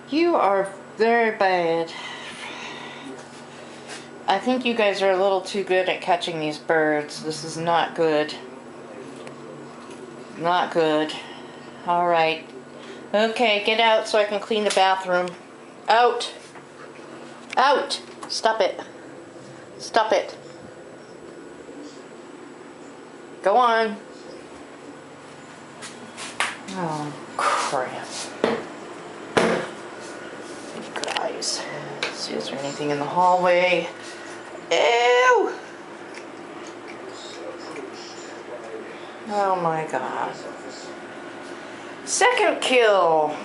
You are very bad. I think you guys are a little too good at catching these birds. This is not good. Not good. Alright. Okay, get out so I can clean the bathroom. Out! Out! Stop it. Stop it. Go on. Oh, crap. You guys. Let's see, is there anything in the hallway? Ew! Oh my god. Second kill.